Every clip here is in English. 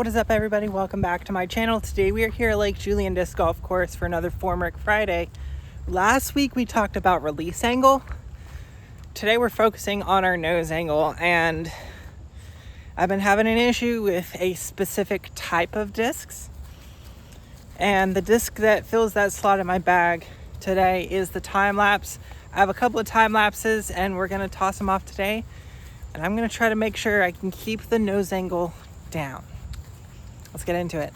What is up, everybody? Welcome back to my channel. Today we are here at Lake Julian Disc Golf Course for another Formwork Friday. Last week we talked about release angle. Today we're focusing on our nose angle, and I've been having an issue with a specific type of discs. And the disc that fills that slot in my bag today is the time lapse. I have a couple of time lapses and we're gonna toss them off today. And I'm gonna try to make sure I can keep the nose angle down. Let's get into it.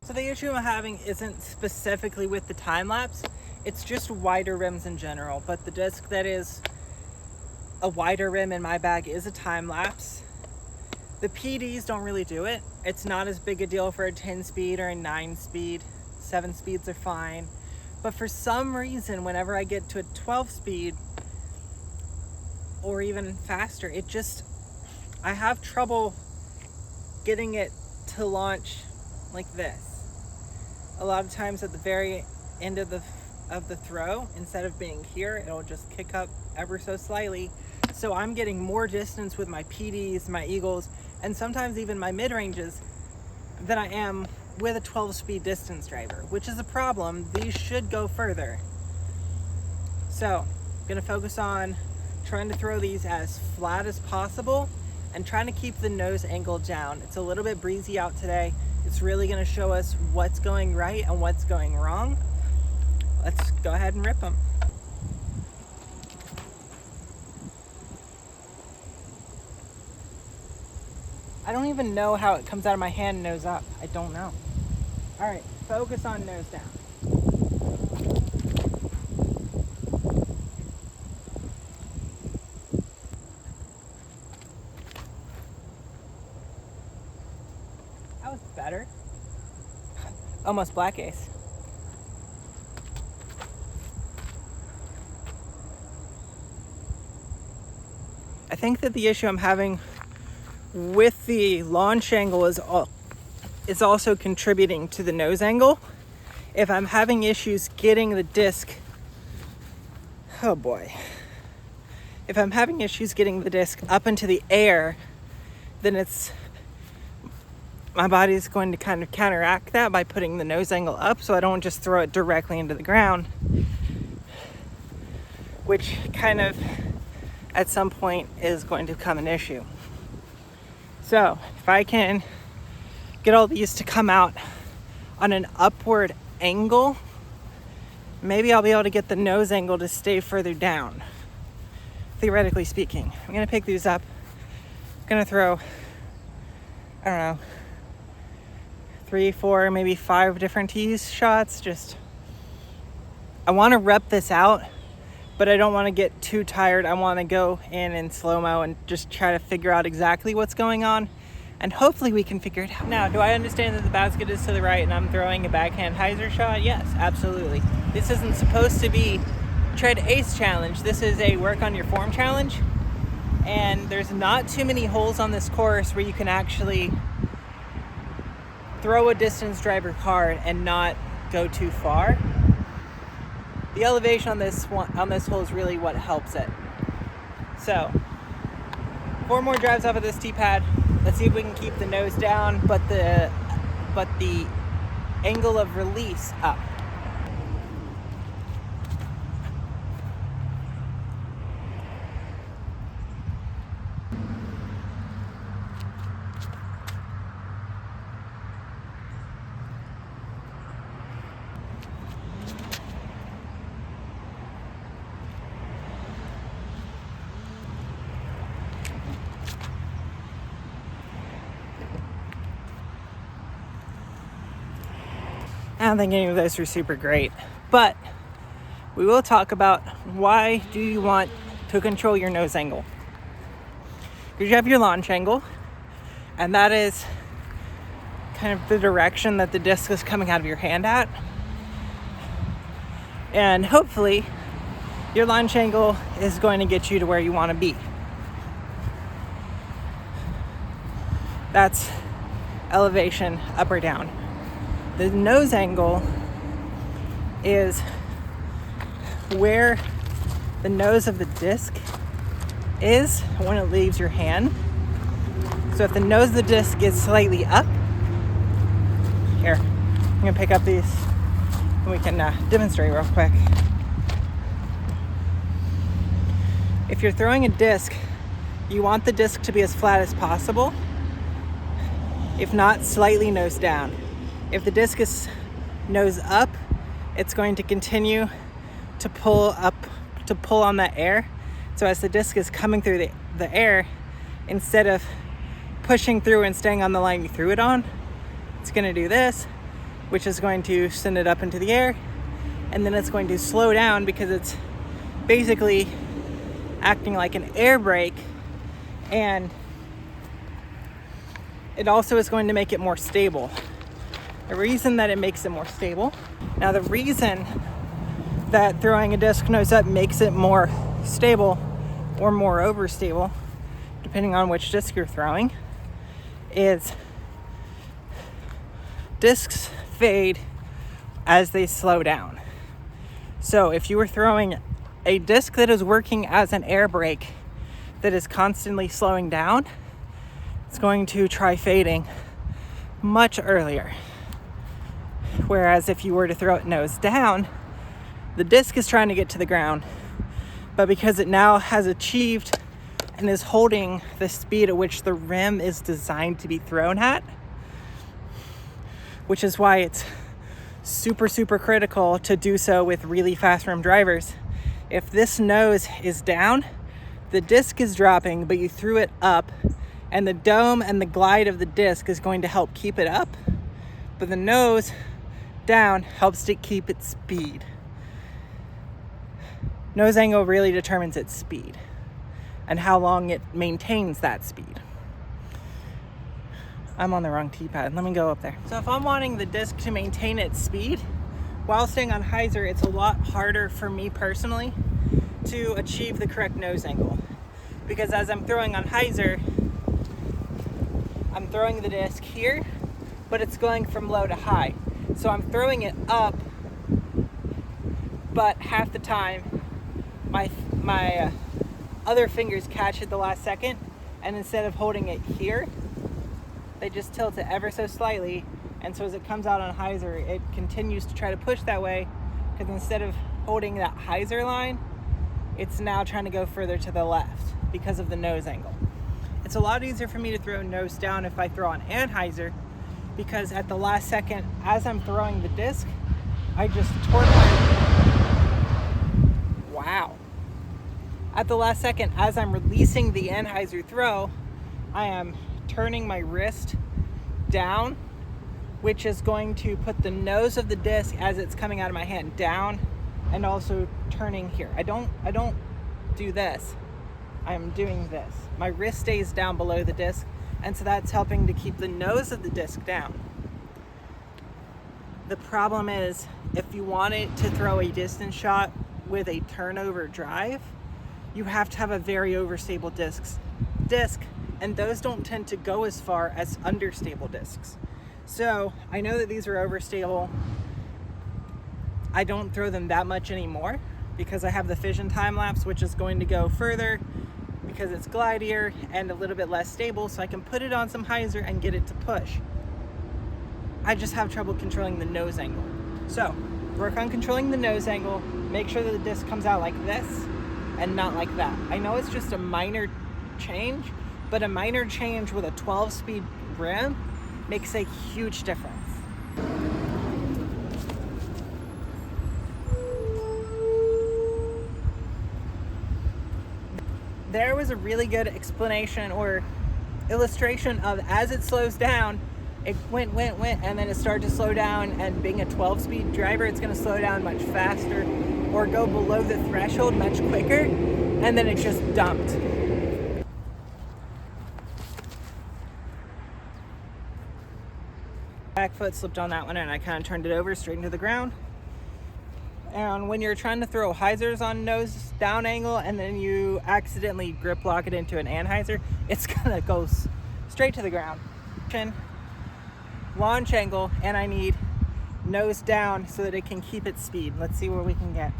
So the issue I'm having isn't specifically with the time lapse, it's just wider rims in general, but the disc that is a wider rim in my bag is a time lapse. The PDs don't really do it. It's not as big a deal for a 10 speed or a 9 speed. 7 speeds are fine. But for some reason, whenever I get to a 12 speed or even faster, I have trouble getting it to launch like this. A lot of times at the very end of the throw, instead of being here, it'll just kick up ever so slightly. So I'm getting more distance with my PDs, my Eagles, and sometimes even my mid-ranges than I am with a 12-speed distance driver, which is a problem. These should go further. So I'm gonna focus on trying to throw these as flat as possible and trying to keep the nose angle down. It's a little bit breezy out today. It's really gonna show us what's going right and what's going wrong. Let's go ahead and rip them. I don't even know how it comes out of my hand nose up. I don't know. All right, focus on nose down. That was better. Almost black ace. I think that the issue I'm having with the launch angle is also contributing to the nose angle. If I'm having issues getting the disc, if I'm having issues getting the disc up into the air, then my body's going to kind of counteract that by putting the nose angle up so I don't just throw it directly into the ground, which kind of at some point is going to become an issue. So if I can get all these to come out on an upward angle, maybe I'll be able to get the nose angle to stay further down, theoretically speaking. I'm gonna pick these up. I'm gonna throw, I don't know, 3, 4, maybe 5 different tee shots. I wanna rep this out, but I don't want to get too tired. I want to go in slow-mo and just try to figure out exactly what's going on, and hopefully we can figure it out. Now, do I understand that the basket is to the right and I'm throwing a backhand hyzer shot? Yes, absolutely. This isn't supposed to be try to ace challenge. This is a work on your form challenge, and there's not too many holes on this course where you can actually throw a distance driver hard and not go too far. The elevation on this hole is really what helps it. So 4 more drives off of this tee pad. Let's see if we can keep the nose down, but the angle of release up. I don't think any of those are super great, but we will talk about why do you want to control your nose angle. Because you have your launch angle, and that is kind of the direction that the disc is coming out of your hand at. And hopefully your launch angle is going to get you to where you want to be. That's elevation up or down. The nose angle is where the nose of the disc is when it leaves your hand. So if the nose of the disc is slightly up, here, I'm gonna pick up these and we can demonstrate real quick. If you're throwing a disc, you want the disc to be as flat as possible, if not slightly nose down. If the disc is nose up, it's going to continue to pull on that air. So as the disc is coming through the air, instead of pushing through and staying on the line you threw it on, it's going to do this, which is going to send it up into the air, and then it's going to slow down because it's basically acting like an air brake, and it also is going to make it more stable. The reason that it makes it more stable, now the reason that throwing a disc nose up makes it more stable or more overstable, depending on which disc you're throwing, is discs fade as they slow down. So if you were throwing a disc that is working as an air brake that is constantly slowing down, it's going to try fading much earlier. Whereas if you were to throw it nose down, the disc is trying to get to the ground, but because it now has achieved and is holding the speed at which the rim is designed to be thrown at, which is why it's super, super critical to do so with really fast rim drivers. If this nose is down, the disc is dropping, but you threw it up, and the dome and the glide of the disc is going to help keep it up, but the nose down helps to keep its speed. Nose angle really determines its speed and how long it maintains that speed. I'm on the wrong T-pad. Let me go up there. So if I'm wanting the disc to maintain its speed while staying on hyzer, it's a lot harder for me personally to achieve the correct nose angle, because as I'm throwing on hyzer, I'm throwing the disc here, but it's going from low to high. So I'm throwing it up, but half the time my other fingers catch it the last second, and instead of holding it here, they just tilt it ever so slightly, and so as it comes out on hyzer, it continues to try to push that way, because instead of holding that hyzer line, it's now trying to go further to the left because of the nose angle. It's a lot easier for me to throw nose down if I throw on anhyzer, because at the last second, as I'm throwing the disc, I just torque wow. At the last second, as I'm releasing the anhyzer throw, I am turning my wrist down, which is going to put the nose of the disc as it's coming out of my hand down, and also turning here. I don't do this. I'm doing this. My wrist stays down below the disc, and so that's helping to keep the nose of the disc down. The problem is, if you want it to throw a distance shot with a turnover drive, you have to have a very overstable disc, and those don't tend to go as far as understable discs. So I know that these are overstable. I don't throw them that much anymore because I have the fission time lapse, which is going to go further because it's glidier and a little bit less stable, so I can put it on some hyzer and get it to push. I just have trouble controlling the nose angle. So work on controlling the nose angle, make sure that the disc comes out like this and not like that. I know it's just a minor change, but a minor change with a 12-speed rim makes a huge difference. There was a really good explanation or illustration of as it slows down, it went, and then it started to slow down, and being a 12-speed driver, it's going to slow down much faster or go below the threshold much quicker, and then it just dumped. Back foot slipped on that one, and I kind of turned it over straight into the ground. And when you're trying to throw hyzers on nose down angle and then you accidentally grip lock it into an anhyzer, it's gonna go straight to the ground. Launch angle, and I need nose down so that it can keep its speed. Let's see what we can get.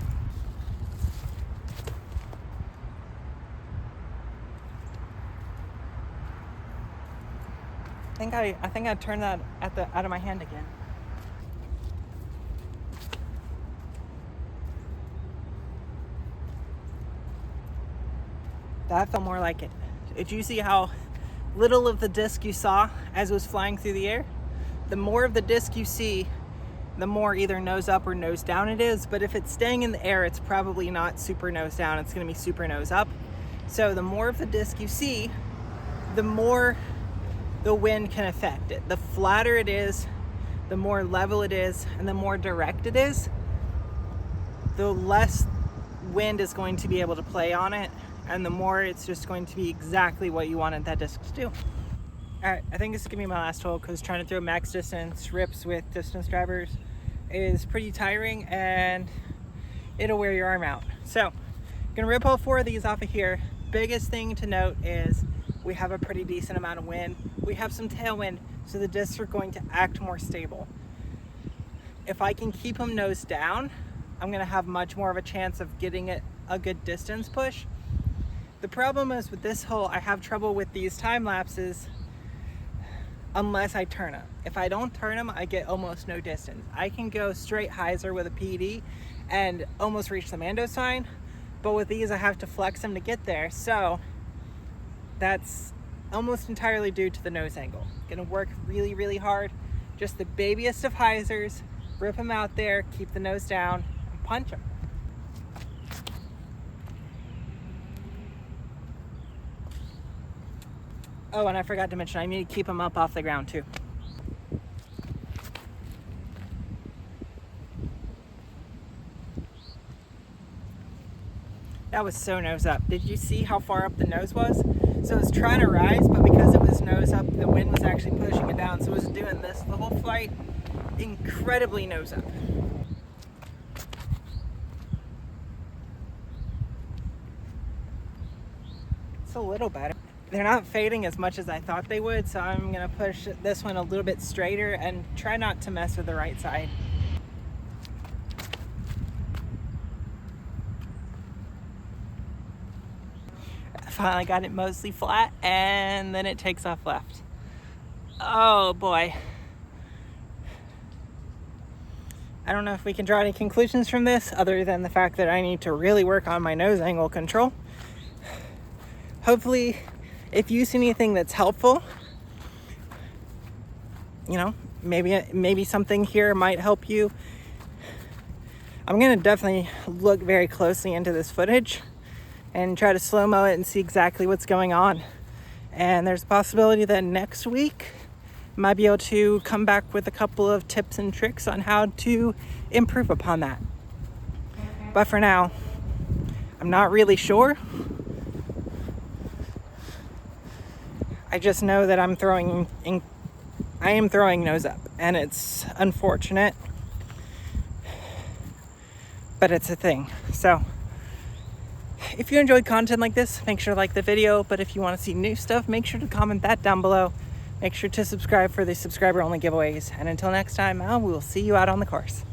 I think I turned that out of my hand again. That felt more like it. Did you see how little of the disc you saw as it was flying through the air? The more of the disc you see, the more either nose up or nose down it is. But if it's staying in the air, it's probably not super nose down. It's gonna be super nose up. So the more of the disc you see, the more the wind can affect it. The flatter it is, the more level it is, and the more direct it is, the less wind is going to be able to play on it, and the more it's just going to be exactly what you wanted that disc to do. All right, I think this is gonna be my last hole because trying to throw max distance rips with distance drivers is pretty tiring and it'll wear your arm out. So I'm gonna rip all 4 of these off of here. Biggest thing to note is we have a pretty decent amount of wind. We have some tailwind, so the discs are going to act more stable. If I can keep them nose down, I'm gonna have much more of a chance of getting it a good distance push. The problem is with this hole, I have trouble with these time lapses unless I turn them. If I don't turn them, I get almost no distance. I can go straight hyzer with a PD and almost reach the Mando sign, but with these I have to flex them to get there. So that's almost entirely due to the nose angle. Gonna work really, really hard. Just the babiest of hyzers, rip them out there, keep the nose down, and punch them. Oh, and I forgot to mention, I need to keep them up off the ground too. That was so nose up. Did you see how far up the nose was? So it was trying to rise, but because it was nose up, the wind was actually pushing it down. So it was doing this the whole flight, incredibly nose up. It's a little better. They're not fading as much as I thought they would, so I'm gonna push this one a little bit straighter and try not to mess with the right side. I finally got it mostly flat, and then it takes off left. Oh boy. I don't know if we can draw any conclusions from this other than the fact that I need to really work on my nose angle control. Hopefully, if you see anything that's helpful, you know, maybe something here might help you. I'm gonna definitely look very closely into this footage and try to slow-mo it and see exactly what's going on. And there's a possibility that next week I might be able to come back with a couple of tips and tricks on how to improve upon that. But for now, I'm not really sure. I just know that I am throwing nose up, and it's unfortunate, but it's a thing. So if you enjoyed content like this, make sure to like the video, but if you want to see new stuff, make sure to comment that down below. Make sure to subscribe for the subscriber only giveaways, and until next time, I will see you out on the course.